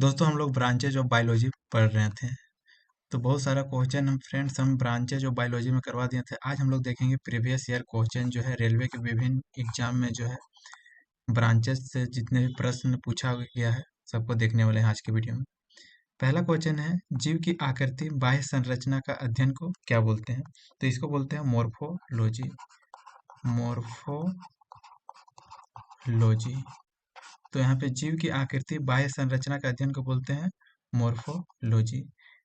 दोस्तों हम लोग ब्रांचेज ऑफ बायोलॉजी पढ़ रहे थे। तो बहुत सारा क्वेश्चन हम ब्रांचेज ऑफ बायोलॉजी में करवा दिए थे। आज हम लोग देखेंगे प्रीवियस ईयर क्वेश्चन जो है रेलवे के विभिन्न एग्जाम में जो है ब्रांचेज से जितने भी प्रश्न पूछा गया है सबको देखने वाले हैं आज के वीडियो में। पहला क्वेश्चन है, जीव की आकृति बाह्य संरचना का अध्ययन को क्या बोलते हैं? तो इसको बोलते हैं मोर्फोलॉजी। मोर्फोलॉजी। तो यहाँ पे जीव की आकृति बाह्य संरचना का अध्ययन को बोलते हैं मोर्फोलॉजी।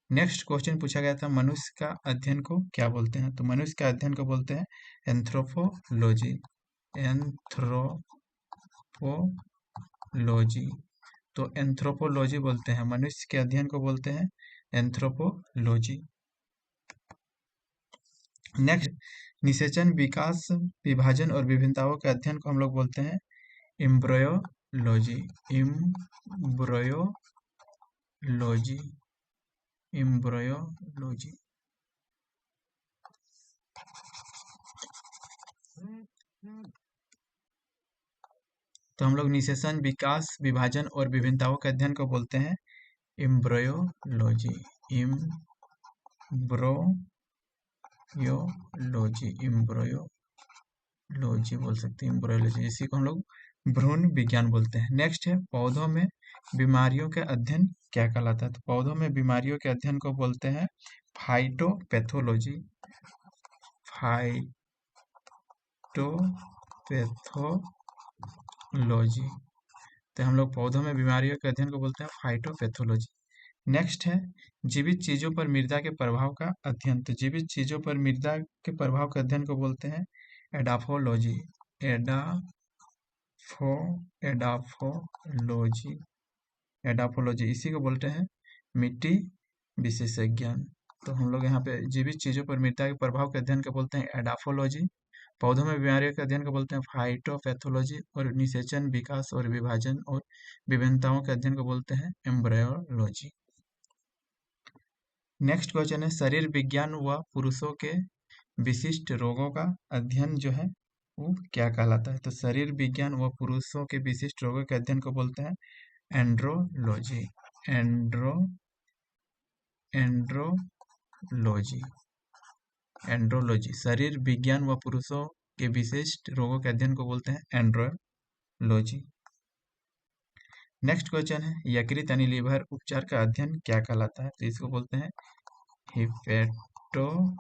नेक्स्ट क्वेश्चन पूछा गया था, मनुष्य का अध्ययन को क्या बोलते हैं? तो मनुष्य का अध्ययन को बोलते हैं एंथ्रोपोलॉजी। एंथ्रोपोलॉजी। तो एंथ्रोपोलॉजी बोलते हैं, मनुष्य के अध्ययन को बोलते हैं एंथ्रोपोलॉजी। नेक्स्ट, निषेचन, विकास, विभाजन और विभिन्नताओं के अध्ययन को हम लोग बोलते हैं एम्ब्रियोलॉजी। एम्ब्रियोलॉजी। एम्ब्रियोलॉजी। तो हम लोग निषेचन, विकास, विभाजन और विभिन्नताओं के अध्ययन को बोलते हैं एम्ब्रियोलॉजी। एम्ब्रियोलॉजी। एम्ब्रियोलॉजी बोल सकते हैं, एम्ब्रियोलॉजी। इसी को हम लोग भ्रूण विज्ञान बोलते हैं। नेक्स्ट है, पौधों में बीमारियों का अध्ययन क्या कहलाता है? तो पौधों में बीमारियों के अध्ययन को बोलते हैं फाइटोपैथोलॉजी। फाइटोपैथोलॉजी। तो हम लोग पौधों में बीमारियों के अध्ययन को बोलते हैं फाइटोपैथोलॉजी। नेक्स्ट है, जीवित चीजों पर मृदा के प्रभाव का अध्ययन। तो जीवित चीजों पर मृदा के प्रभाव के अध्ययन को बोलते हैं एडाफोलॉजी। एडाफोलॉजी। एडाफोलॉजी। इसी को बोलते हैं मिट्टी विशेषज्ञान। तो हम लोग यहाँ पे जीवित चीजों पर मृदा के प्रभाव के अध्ययन को बोलते हैं एडाफोलॉजी। पौधों में बीमारियों के अध्ययन को बोलते हैं फाइटोपैथोलॉजी। और निषेचन, विकास और विभाजन और विभिन्नताओं के अध्ययन को बोलते हैं एम्ब्रियोलॉजी। नेक्स्ट क्वेश्चन है, शरीर विज्ञान व पुरुषों के विशिष्ट रोगों का अध्ययन जो है वो क्या कहलाता है? तो शरीर विज्ञान व पुरुषों के विशिष्ट रोगों के अध्ययन को बोलते हैं एंड्रोलॉजी। एंड्रोलॉजी। एंड्रोलॉजी। शरीर विज्ञान व पुरुषों के विशिष्ट रोगों के अध्ययन को बोलते हैं एंड्रोलॉजी। नेक्स्ट क्वेश्चन है, यकृत यानी लीवर उपचार का अध्ययन क्या कहलाता है? तो इसको बोलते हैं हिपैटोलॉजी।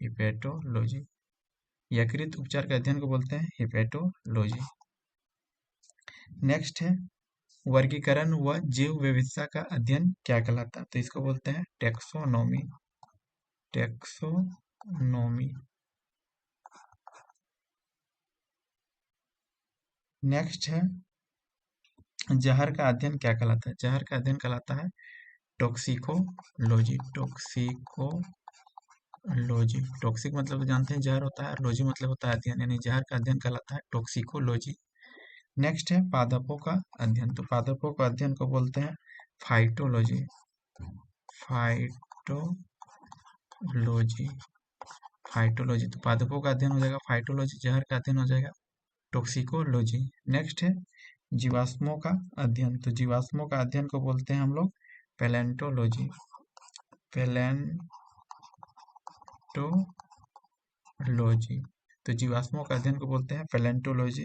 हिपैटोलॉजी। यकृत उपचार के अध्ययन को बोलते हैं हिपैटोलॉजी। नेक्स्ट है, वर्गीकरण व जीव विविधता का अध्ययन क्या कहलाता है? तो इसको बोलते हैं टेक्सोनोमी। टेक्सोनोमी। नेक्स्ट है, जहर का अध्ययन क्या कहलाता है? जहर का अध्ययन कहलाता है टॉक्सिकोलॉजी। टॉक्सिकोलॉजी। टॉक्सिक मतलब तो जानते हैं जहर होता है, लॉजी मतलब होता है अध्ययन, यानी जहर का अध्ययन कहलाता है टॉक्सिकोलॉजी। नेक्स्ट है, पादपों का अध्ययन। तो पादपों का अध्ययन को बोलते हैं फाइटोलॉजी। फाइटोलॉजी। फाइटोलॉजी। तो पादपों का अध्ययन हो जाएगा फाइटोलॉजी, जहर का अध्ययन हो जाएगा टॉक्सिकोलॉजी। नेक्स्ट है, जीवाश्मों का अध्ययन। तो जीवाश्मों का अध्ययन को बोलते हैं हम लोग पैलेंटोलॉजी। पैलेंटोलॉजी। तो जीवाश्मों का अध्ययन को बोलते हैं पैलेंटोलॉजी।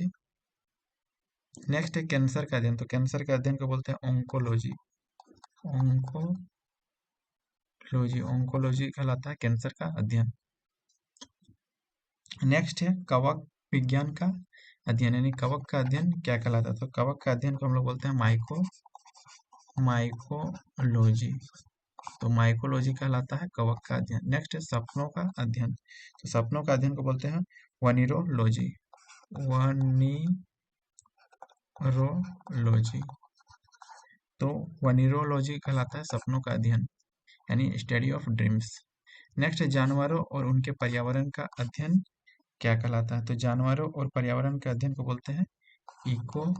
नेक्स्ट है, कैंसर का अध्ययन। तो कैंसर का अध्ययन को बोलते हैं ओंकोलॉजी। ओंकोलॉजी। ओंकोलॉजी कहलाता है कैंसर का अध्ययन। नेक्स्ट है, कवक विज्ञान का अध्ययन, यानी कवक का अध्ययन क्या कहलाता है? तो कवक का अध्ययन को हम लोग बोलते हैं माइकोलॉजी। तो माइकोलॉजी कहलाता है कवक का अध्ययन। नेक्स्ट है, सपनों का अध्ययन। तो सपनों का अध्ययन को बोलते हैं वनीरोलॉजी। वनीरोलॉजी। तो वनीरोलॉजी कहलाता है सपनों का अध्ययन, यानी स्टडी ऑफ ड्रीम्स। नेक्स्ट है, जानवरों और उनके पर्यावरण का अध्ययन क्या कहलाता है? तो जानवरों और पर्यावरण के अध्ययन को बोलते हैं इकोलॉजी।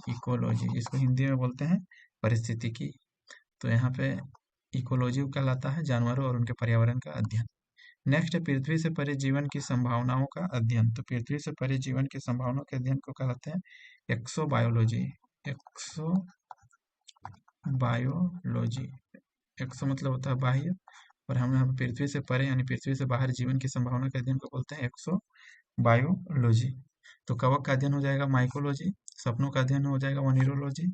इकोलॉजी, जिसको हिंदी में बोलते हैं पारिस्थितिकी। तो यहाँ पे इकोलॉजी कहलाता है जानवरों और उनके पर्यावरण का अध्ययन। नेक्स्ट है पृथ्वी से परे जीवन की संभावनाओं का अध्ययन। तो पृथ्वी से परे जीवन की संभावनाओं के अध्ययन को कहलाते हैं एक्सोबायोलॉजी। एक्सोबायोलॉजी, एक्सो मतलब होता है बाह्य, और हम यहाँ पृथ्वी से परे यानी पृथ्वी से बाहर जीवन की संभावना के अध्ययन को बोलते हैं एक्सोबायोलॉजी। तो कवक का अध्ययन हो जाएगा माइकोलॉजी, सपनों का अध्ययन हो जाएगा वनीरोलॉजी,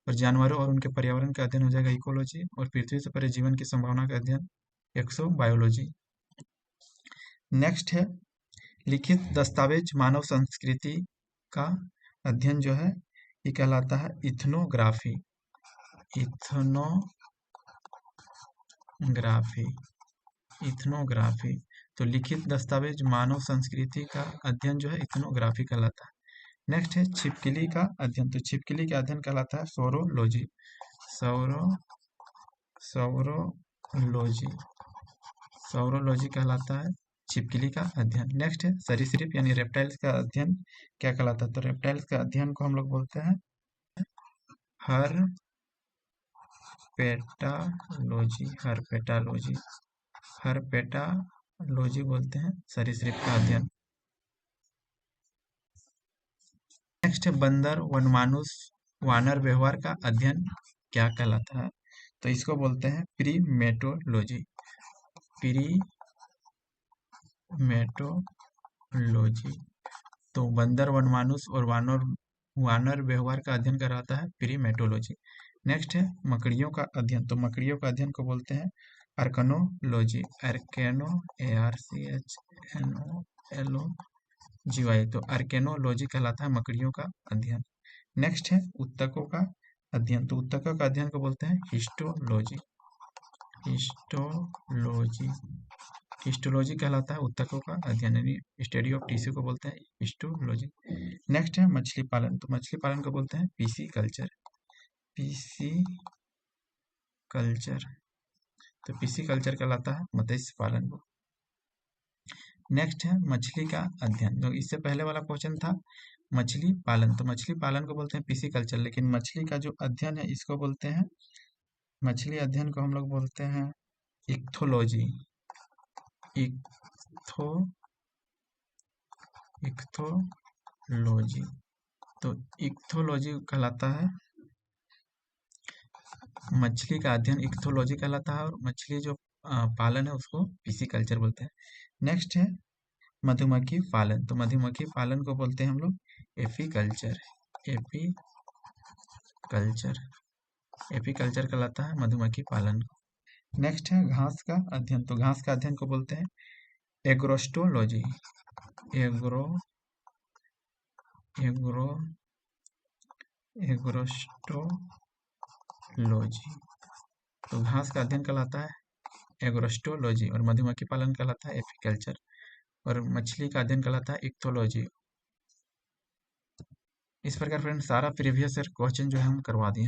और जानवरों और उनके पर्यावरण का अध्ययन हो जाएगा इकोलॉजी, और पृथ्वी से परे जीवन की संभावना का अध्ययन एक्सोबायोलॉजी। नेक्स्ट है लिखित दस्तावेज मानव संस्कृति का अध्ययन जो है ये कहलाता है इथनोग्राफी। इथनोग्राफी। तो लिखित दस्तावेज मानव संस्कृति का अध्ययन जो है इथनोग्राफी कहलाता है। नेक्स्ट है छिपकली का अध्ययन। तो छिपकली का अध्ययन कहलाता है सौरोलॉजी। सौरोलॉजी कहलाता है छिपकली का अध्ययन। नेक्स्ट है सरीसृप यानी रेप्टाइल्स का अध्ययन क्या कहलाता है? तो रेप्टाइल्स का अध्ययन को हम लोग बोलते हैं हर्पेटालॉजी बोलते हैं सरीसृप का अध्ययन। नेक्स्ट है बंदर वनमानुष वानर व्यवहार का अध्ययन क्या कहलाता है? तो इसको बोलते हैं प्रीमेटोलॉजी। तो बंदर वनमानुष और वानर व्यवहार का अध्ययन कराता है प्रीमेटोलॉजी। नेक्स्ट है मकड़ियों का अध्ययन। तो मकड़ियों का अध्ययन को बोलते हैं आर्कनोलॉजी। तो आर्केनोलॉजी कहलाता है मकड़ियों का अध्ययन। नेक्स्ट है उत्तकों का अध्ययन। तो उत्तकों का अध्ययन को बोलते हैं हिस्टोलॉजी। हिस्टोलॉजी कहलाता है उत्तकों का अध्ययन, यानी स्टडी ऑफ टिश्यू को बोलते हैं हिस्टोलॉजी। नेक्स्ट है मछली पालन। तो मछली पालन को बोलते हैं पिसीकल्चर। तो पिसीकल्चर कहलाता है मत्स्य पालन को। नेक्स्ट है मछली का अध्ययन। तो इससे पहले वाला क्वेश्चन था मछली पालन, तो मछली पालन को बोलते हैं पिसीकल्चर, लेकिन मछली का जो अध्ययन है इसको बोलते हैं, मछली अध्ययन को हम लोग बोलते हैं इक्थोलॉजी। इक्थोलॉजी। तो इक्थोलॉजी कहलाता है मछली का अध्ययन, इक्थोलॉजी कहलाता है, और मछली जो पालन है उसको पिसीकल्चर बोलते हैं। नेक्स्ट है मधुमक्खी पालन। तो मधुमक्खी पालन को बोलते हैं हम लोग एपीकल्चर। एपीकल्चर कहलाता है मधुमक्खी पालन को। नेक्स्ट है घास का अध्ययन। तो घास का अध्ययन को बोलते हैं एग्रोस्टोलॉजी। एग्रोस्टोलॉजी। तो घास का अध्ययन कहलाता है एग्रोस्टोलॉजी, और मधुमक्खी पालन कहलाता है एपीकल्चर, और मछली का अध्ययन कहलाता है इक्थोलॉजी। इस प्रकार फ्रेंड्स सारा प्रीवियस ईयर क्वेश्चन जो है हम करवा दिए।